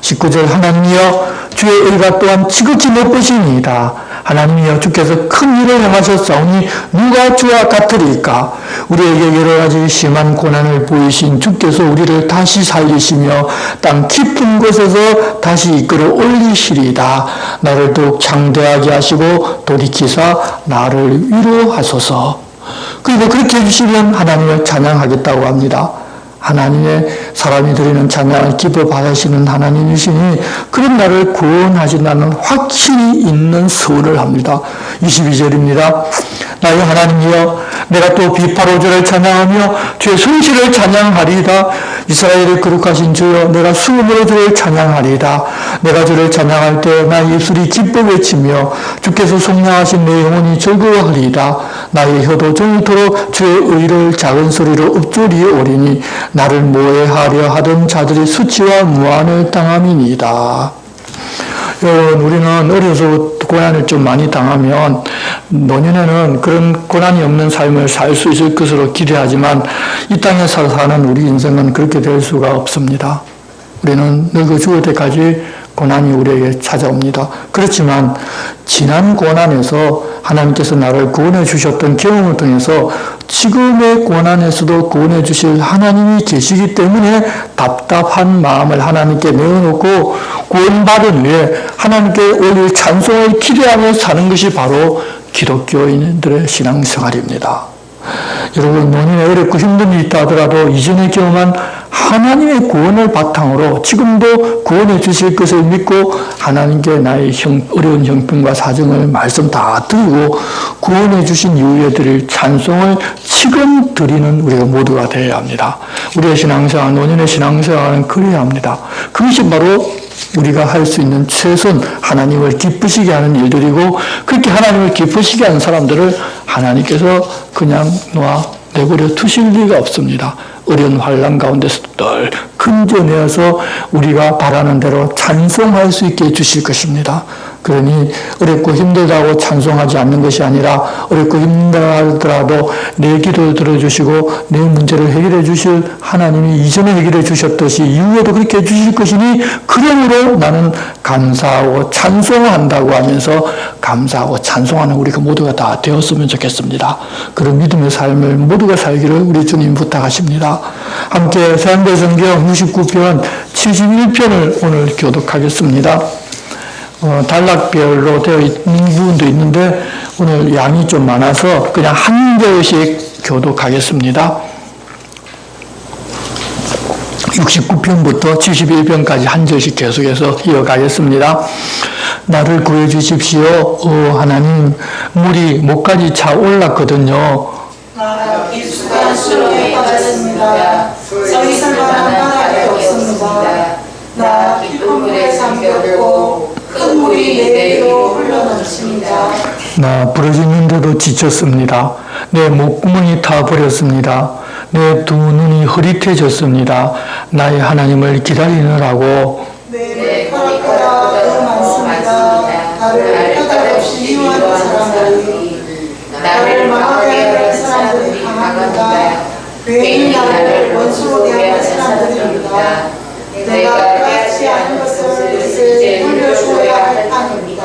19절 하나님이여 주의 의가 또한 지극히 높으시니이다. 하나님이여 주께서 큰 일을 행하셨사오니 누가 주와 같으리까? 우리에게 여러 가지 심한 고난을 보이신 주께서 우리를 다시 살리시며 땅 깊은 곳에서 다시 이끌어 올리시리이다. 나를 더욱 창대하게 하시고 돌이키사 나를 위로하소서. 그리고 그렇게 해주시면 하나님을 찬양하겠다고 합니다. 하나님의 사람이 드리는 찬양을 기뻐 받으시는 하나님이시니 그런 나를 구원하신다는 확신이 있는 서원을 합니다. 22절입니다. 나의 하나님이여 내가 또 비파로주를 찬양하며 주의 성실을 찬양하리이다. 이스라엘의 거룩하신 주여 내가 수음으로 주를 찬양하리이다. 내가 주를 찬양할 때 나의 입술이 기뻐 외치며 주께서 속량하신 내 영혼이 즐거워하리이다. 나의 혀도 종일토록 주의 의를 작은 소리로 읊조리에 오리니 나를 모해하려 하던 자들이 수치와 무한을 당함이니이다. 여러분 우리는 어려서 고난을 좀 많이 당하면 노년에는 그런 고난이 없는 삶을 살 수 있을 것으로 기대하지만 이 땅에서 사는 우리 인생은 그렇게 될 수가 없습니다. 우리는 늙어 죽을 때까지 고난이 우리에게 찾아옵니다. 그렇지만 지난 고난에서 하나님께서 나를 구원해 주셨던 경험을 통해서 지금의 고난에서도 구원해 주실 하나님이 계시기 때문에 답답한 마음을 하나님께 내어놓고 구원받은 후에 하나님께 올릴 찬송을 기대하며 사는 것이 바로 기독교인들의 신앙생활입니다. 여러분 노년에 어렵고 힘든 일이 있다 하더라도 이전에 경험한 하나님의 구원을 바탕으로 지금도 구원해 주실 것을 믿고 하나님께 나의 어려운 형편과 사정을 말씀 다 드리고 구원해 주신 이후에 드릴 찬송을 지금 드리는 우리가 모두가 되어야 합니다. 우리의 신앙생활, 노년의 신앙생활은 그래야 합니다. 그것이 바로 우리가 할 수 있는 최선 하나님을 기쁘시게 하는 일들이고 그렇게 하나님을 기쁘시게 하는 사람들을 하나님께서 그냥 내버려 두실 리가 없습니다. 어려운 환난 가운데서도 늘 건져내어서 우리가 바라는 대로 찬송할 수 있게 해주실 것입니다. 그러니 어렵고 힘들다고 찬송하지 않는 것이 아니라 어렵고 힘들더라도 내 기도를 들어주시고 내 문제를 해결해 주실 하나님이 이전에 해결해 주셨듯이 이후에도 그렇게 해주실 것이니 그러므로 나는 감사하고 찬송한다고 하면서 감사하고 찬송하는 우리가 모두가 다 되었으면 좋겠습니다. 그런 믿음의 삶을 모두가 살기를 우리 주님 부탁하십니다. 함께 사용대성경 69편 71편을 오늘 교독하겠습니다. 단락별로 되어 있는 부분도 있는데 오늘 양이 좀 많아서 그냥 한 절씩 교독하겠습니다. 69편부터 71편까지 한 절씩 계속해서 이어가겠습니다. 나를 구해 주십시오. 하나님, 물이 목까지 차 올랐거든요. 나 깊숙한 수렁에 빠졌습니다. 서 있을 만한 바닥이 없습니다. 나 깊은 물에 잠겼고 큰 물이 내 위로 흘러넘칩니다. 나 부러지는데도 지쳤습니다. 내 목구멍이 타버렸습니다. 내 두 눈이 흐릿해졌습니다. 나의 하나님을 기다리느라고. 내 허리카락 너무 많습니다. 나를 까닭없이 미워하는 사람들이, 나를 망하게 하는 사람들이 강합니다. 괜히 나를 원수로 대하는 사람들입니다. 내가 깨닫지 않은 것을 이제 돌려주어야 할 판입니다.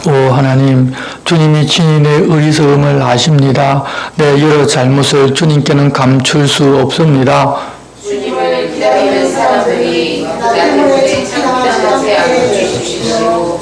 오 하나님, 주님이 친히 내 어리석음을 아십니다. 내 여러 잘못을 주님께는 감출 수 없습니다. 주님을 기다리는 사람들이 나 때문에 창피하지 않게 해주십시오.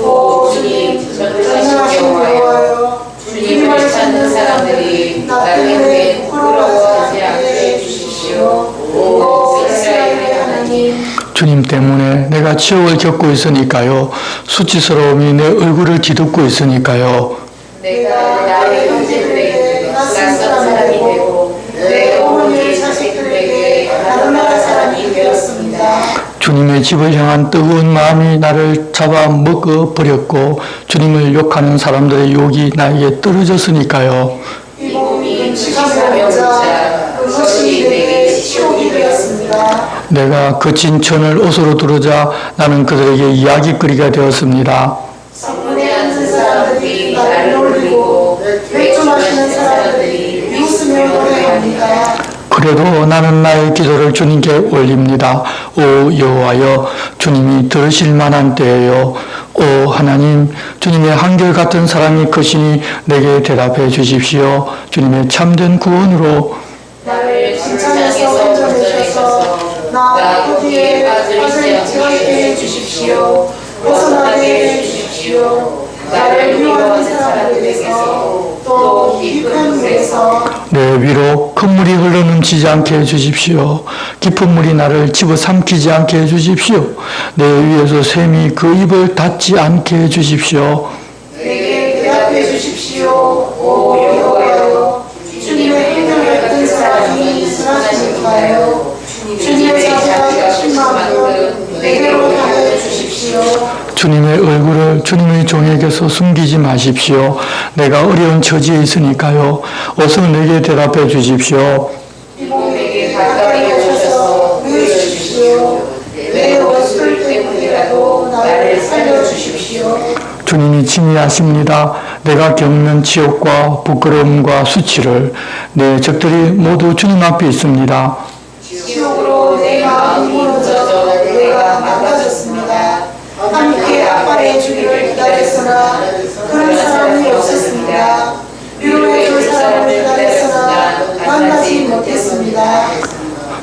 오 주님, 전능하시옵소서. 주님을 찾는 사람들이 나 때문에 부끄러워하지 않게 해주십시오. 오 이스라엘의 하나님, 주님 때문에 내가 치욕을 겪고 있으니까요. 수치스러움이 내 얼굴을 뒤덮고 있으니까요. 내가 나의 형제들에게 낯선 사람이 되고 내 어머니의 자식들에게 다른 나라 사람이 되었습니다. 주님의 집을 향한 뜨거운 마음이 나를 잡아먹어 버렸고 주님을 욕하는 사람들의 욕이 나에게 떨어졌으니까요. 이 몸이 음식하며자 그것이 내게 치욕이 되었습니다. 내가 거친 천을 옷으로 두르자 나는 그들에게 이야기거리가 되었습니다. 성문에 앉은 사람들이 나를 놀리고 맥주 마시는 사람들이 웃으며 노래합니다. 그래도 나는 나의 기도를 주님께 올립니다. 오 여호와여, 주님이 들으실 만한 때예요. 오 하나님, 주님의 한결같은 사랑이 크시니 내게 대답해 주십시오. 주님의 참된 구원으로 나를 진창에서 건져내셔서 나 거기에 빠져있지 않게 해주십시오. 벗어나게 해주십시오. 나를 미워하는 사람들에게서 또 깊은 물에서 내 위로 큰 물이 흘러넘치지 않게 해주십시오. 깊은 물이 나를 집어삼키지 않게 해주십시오. 내 위에서 샘이 그 입을 닫지 않게 해주십시오. 내게 대답해 주십시오. 오 여호와여, 주님의 행동을 같은 사람이 있으시니까요. 주님의 자비가 심만큼 내게로 향해 주십시오. 주님의 얼굴을 주님의 종에게서 숨기지 마십시오. 내가 어려운 처지에 있으니까요. 어서 내게 대답해 주십시오. 이 몸에게 가까이 오셔서 누워주십시오. 내 원수들 때문이라도 나를 살려주십시오. 주님이 친히 아십니다. 내가 겪는 치욕과 부끄러움과 수치를 내 적들이 모두 주님 앞에 있습니다. 지옥으로 내 마음이 무너져 내가 망가졌습니다. 함께 아빠의 주기를 기다렸으나 그런 사람이 없었습니다. 위로해 줄 사람을 기다렸으나 만나지 못했습니다.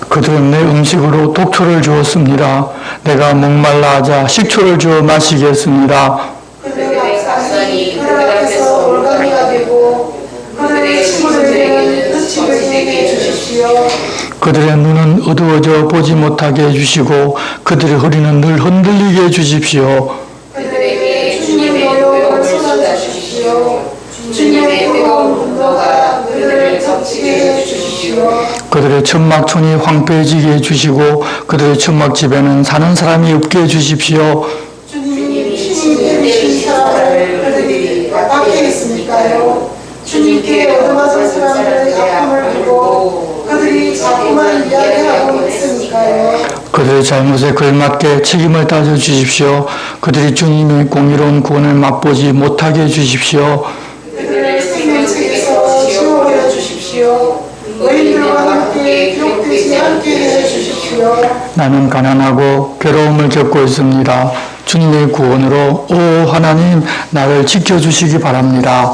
그들은 내 음식으로 독초를 주었습니다. 내가 목말라 하자 식초를 주어 마시게 했습니다. 그들의 각선이 그들 앞에서 올가미가 되고 그들의 친구들에게는 흠집을 내게 해주십시오. 그들의 눈은 어두워져 보지 못하게 해주시고 그들의 허리는 늘 흔들리게 해주십시오. 그들에게 주님의 노여움을 쏟아주십시오. 주님의 뜨거운 분노가 그들을 덮치게 해주십시오. 그들의 천막촌이 황폐해지게 해주시고 그들의 천막집에는 사는 사람이 없게 해주십시오. 주님이 친히 내신 사람을 그들이 맡기겠습니까요? 주님이 주님께 얻어맞은 사람들의 아픔을 보고 그들이 자꾸만 이야기하고 있으니까요. 그들의 잘못에 걸맞게 책임을 따져 주십시오. 그들이 주님의 공의로운 구원을 맛보지 못하게 해 주십시오. 그들을 생명책에서 지워버려 주십시오. 의인들과 함께 기록되지 않게 해 주십시오. 나는 가난하고 괴로움을 겪고 있습니다. 주님의 구원으로 오 하나님 나를 지켜주시기 바랍니다.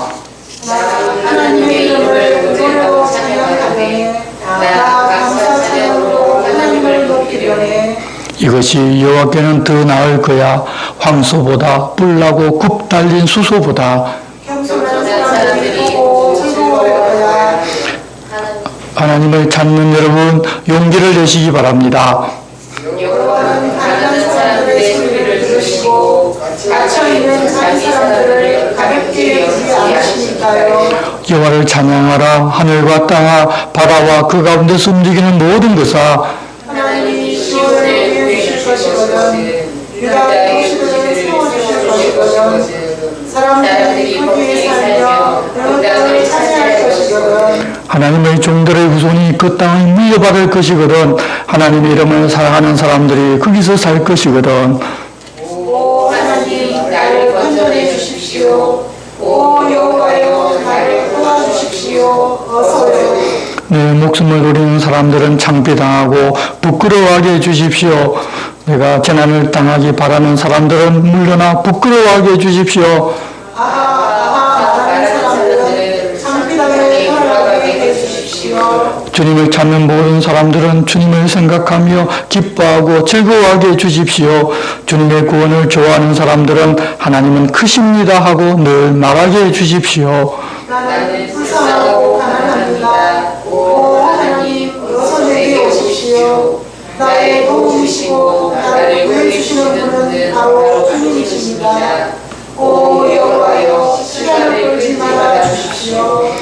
나 하나님의 이름을 노래로 찬양하네. 나 감사 찬양으로 하나님을 높이려네. 이것이 여호와께는 더 나을 거야. 황소보다 뿔나고 굽 달린 수소보다. 겸손한 사람들이 보고 즐거워할 거야. 하나님을 찾는 여러분 용기를 내시기 바랍니다. 여호와는 가난한 사람들의 소리를 들으시고 갇혀있는 자기 사람들을 가볍게 여기지 않으시니까요. 여호와를 찬양하라. 하늘과 땅아 바다와 그 가운데서 움직이는 모든 것아. 하나님이 시온을 이루실 것이거든. 유다의 도시들을 세워주실 것이거든. 사람들이 거기에 살며 그 땅을 차지할 것이거든. 하나님의 종들의 후손이 그 땅을 물려받을 것이거든. 하나님의 이름을 사랑하는 사람들이 거기서 살 것이거든. 오 하나님 나를 건져내 주십시오. 오 여호와여 나를 도와주십시오. 어서요. 내 목숨을 노리는 사람들은 창피당하고 부끄러워하게 해주십시오. 내가 재난을 당하기 바라는 사람들은 물러나 부끄러워하게 해주십시오. 다른 사람들은 창피당에 돌아가게 해주십시오. 주님을 찾는 모든 사람들은 주님을 생각하며 기뻐하고 즐거워하게 해주십시오. 주님의 구원을 좋아하는 사람들은 하나님은 크십니다 하고 늘 말하게 해주십시오. 나는 불쌍하고 가난합니다. 오 하나님 어서 내게 오십시오. 나의 도움이시고 나를 구해주시는 분은 바로 주님이십니다. 오 여호와여 시간을 끌지 말아 주십시오.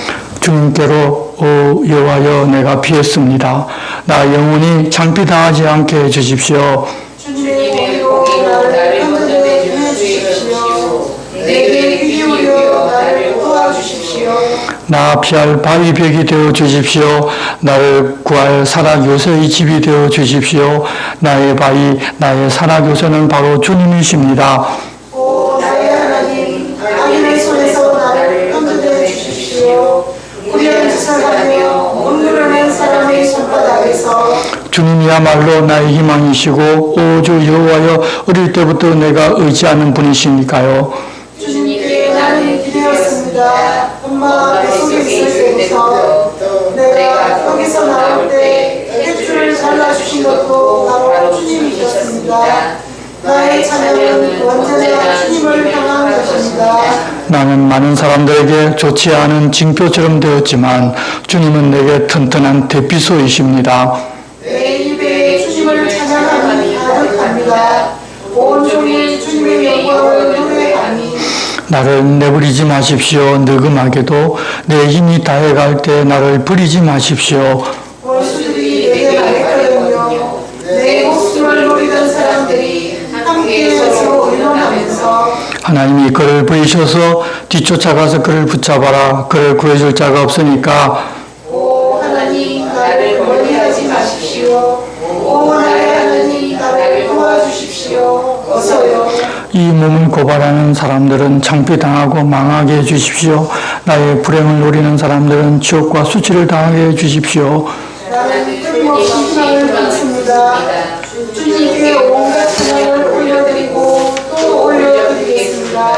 주님께로 오 여호와여 내가 피했습니다. 나 영원히 창피당하지 않게 해주십시오. 주님의 공의로 나를 건져내 주십시오. 내게 귀 기울여 나를 도와주십시오. 나 피할 바위 벽이 되어 주십시오. 나를 구할 산악 요새의 집이 되어 주십시오. 나의 바위, 나의 산악 요새는 바로 주님이십니다. 오 나의 하나님 악인의 손에서 나를 건져내 주십시오. 우리의 짓을 하며 억누르는 사람의 손바닥에서 주님이야말로 나의 희망이시고 오 주 여호와여 어릴 때부터 내가 의지하는 분이시니까요. 주님께 나는 기대었습니다. 엄마 뱃속에 있을 때부터 내가 여기서 나올 때 탯줄을 잘라주신 것도 바로 주님이셨습니다. 나의 찬양은 언제나 주님을 향한 것입니다. 나는 많은 사람들에게 좋지 않은 징표처럼 되었지만 주님은 내게 튼튼한 대피소이십니다. 내 입에 주님을 찬양함이 가득합니다. 온종일 주님의 영광을 노래하니 나를 내버리지 마십시오. 느금하게도 내 힘이 다해갈 때 나를 버리지 마십시오. 원수들이 내게 말했거든요. 내 목숨을 노리던 사람들이 함께 서로 의논하면서 하나님이 그를 보이셔서 뒤쫓아가서 그를 붙잡아라. 그를 구해줄 자가 없으니까 오 하나님 나를 멀리하지 마십시오. 오 나의 하나님 나를 도와주십시오. 어서요. 이 몸을 고발하는 사람들은 창피당하고 망하게 해주십시오. 나의 불행을 노리는 사람들은 지옥과 수치를 당하게 해주십시오. 나는 끊임없이 희망을 받습니다. 주님께 온갖 찬양을 올려드리고 또 올려드리겠습니다.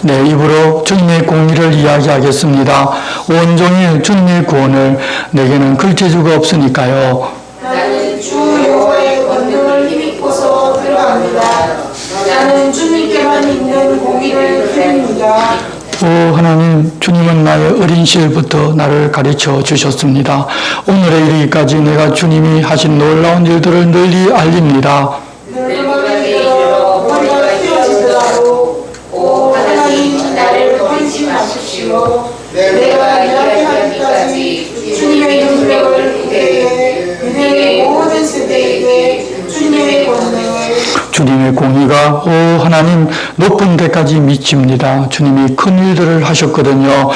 내 입으로 주님의 공의를 이야기하겠습니다. 온종일 주님의 구원을 내게는 글재주가 없으니까요. 나는 주 여호와의 권능을 힘입고서 들어갑니다. 나는 주님께만 있는 공의를 드립니다. 오 하나님, 주님은 나의 어린 시절부터 나를 가르쳐 주셨습니다. 오늘에 이르기까지 내가 주님이 하신 놀라운 일들을 널리 알립니다. 늙음을 이르러 머리가 휘어지더라도 오 하나님 나를 버리지 마십시오. 내가 이야기하기까지 주님의 능력을 그대에게 은혜의 모든 세대에게 주님의 권능을 주님의 공의가 하나님 높은 데까지 미칩니다. 주님이 큰 일들을 하셨거든요.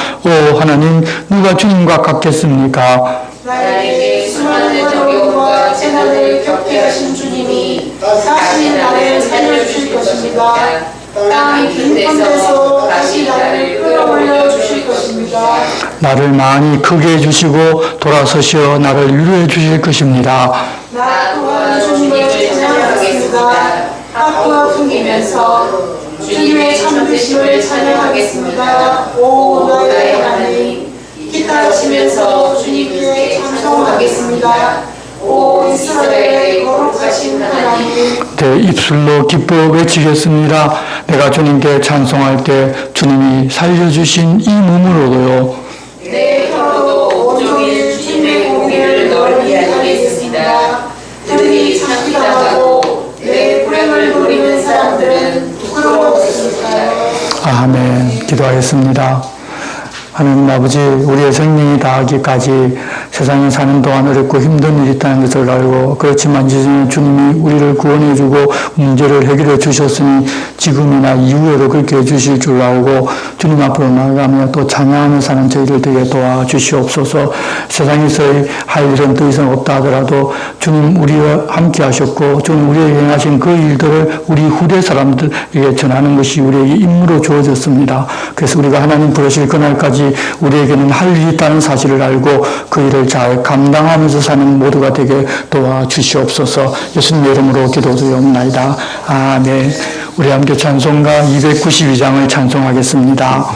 하나님 누가 주님과 같겠습니까? 나에게 수많은 어려움과 재난을 겪게 하신 주님이 다시 나를 살려주실 것입니다. 땅이 빈 데서 다시 나를 끌어올려 주실 것입니다. 나를 많이 크게 해주시고 돌아서시어 나를 위로해 주실 것입니다. 나 또한 주님을 찬양하겠습니다. 학구가 풍기면서 주님의 참되심을 찬양하겠습니다. 오 나의 하나님, 기타 치면서 주님께 찬송하겠습니다. 오 이스라엘의 거룩하신 하나님, 내 입술로 기뻐 외치겠습니다. 내가 주님께 찬송할 때 주님이 살려주신 이 몸으로도요. 내 혀도 온종일 주님의 공의를 널리 하겠습니다. 그들이 참기당하고 내 불행을 노리는 사람들은 부끄러웠을까요? 아멘. 기도하겠습니다. 하나님 아버지, 우리의 생명이 다하기까지 세상에 사는 동안 어렵고 힘든 일이 있다는 것을 알고, 그렇지만 이제 주님이 우리를 구원해주고 문제를 해결해 주셨으니 지금이나 이후에도 그렇게 해주실 줄 알고 주님 앞으로 나아가며 또 찬양하며 사는 저희를 되게 도와주시옵소서. 세상에서의 할 일은 더 이상 없다 하더라도 주님 우리와 함께 하셨고 주님 우리에게 행하신 그 일들을 우리 후대 사람들에게 전하는 것이 우리에게 임무로 주어졌습니다. 그래서 우리가 하나님 부르실 그날까지 우리에게는 할 일이 있다는 사실을 알고 그 일을 잘 감당하면서 사는 모두가 되게 도와주시옵소서. 예수님의 이름으로 기도드리옵나이다. 아멘. 우리 함께 찬송가 292장을 찬송하겠습니다.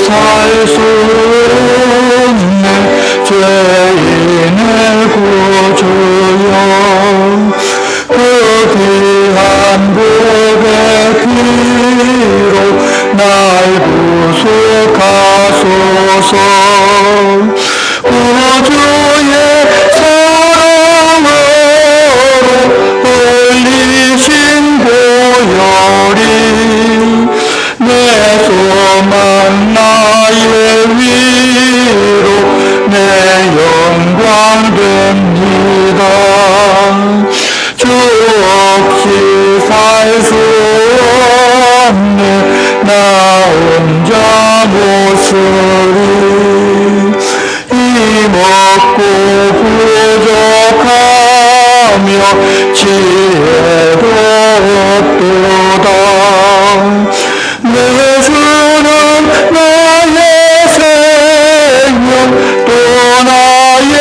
살 수 없는 죄인을 구주여, 그 귀한 보배 피로 날 구속하소서. 구주의 사랑으로 흘리신 보혈이 내 소망 나의 위로 내 영광 됩니다. 주 없이 살 수 없네 나 혼자 못쓰리. 힘없고 부족하며 지혜도 없도다. 내 주는 나의 생명 또 나의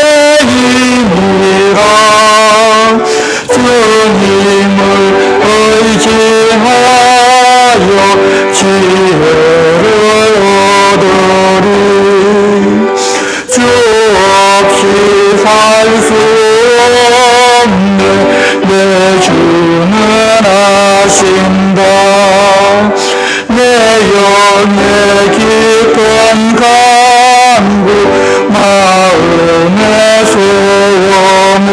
힘이라. 주님을 의지하여 지혜를 얻으리. 주 없이 살 수 없네 내 주는 아신다. 내 영의 깊은 간구 마음의 소원을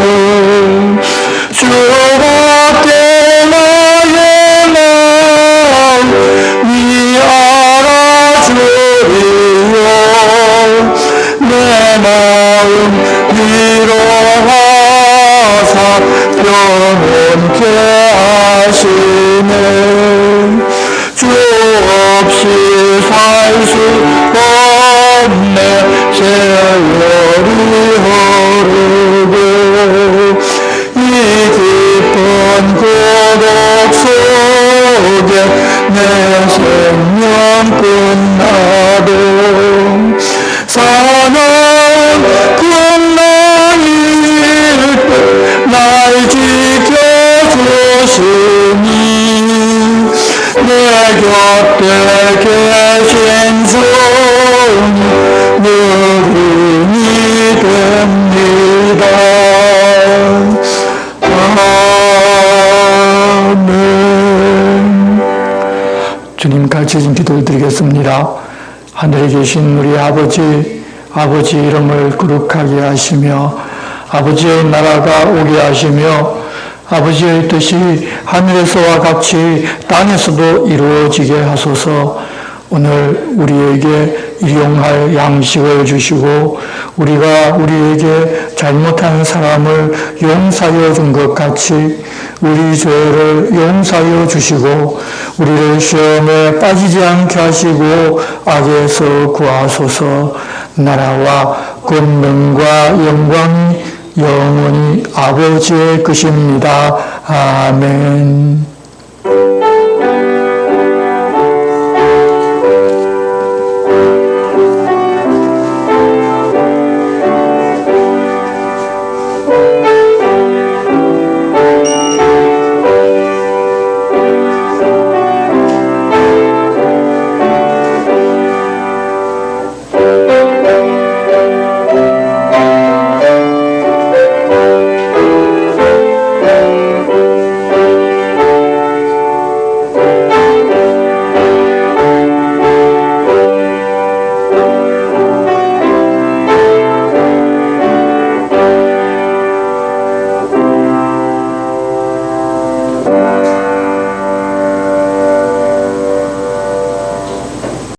주밖에 나의 마음 니 알아주리요. 내 마음 위로하사 평온케 하시네. 주 없이 살 수 없네 세월이 흐르고 이 깊은 고독 속에 내 생명 끝나도 사나운 끝나일 때 날 지켜주시니 내 곁에 계신 주님 능히 됩니다. 아멘. 주님 가르쳐진 기도를 드리겠습니다. 하늘에 계신 우리 아버지, 아버지 이름을 거룩하게 하시며 아버지의 나라가 오게 하시며 아버지의 뜻이 하늘에서와 같이 땅에서도 이루어지게 하소서. 오늘 우리에게 일용할 양식을 주시고 우리가 우리에게 잘못한 사람을 용서하여 준 것 같이 우리 죄를 용서하여 주시고 우리를 시험에 빠지지 않게 하시고 악에서 구하소서. 나라와 권능과 영광이 영원히 아버지의 것입니다. 아멘.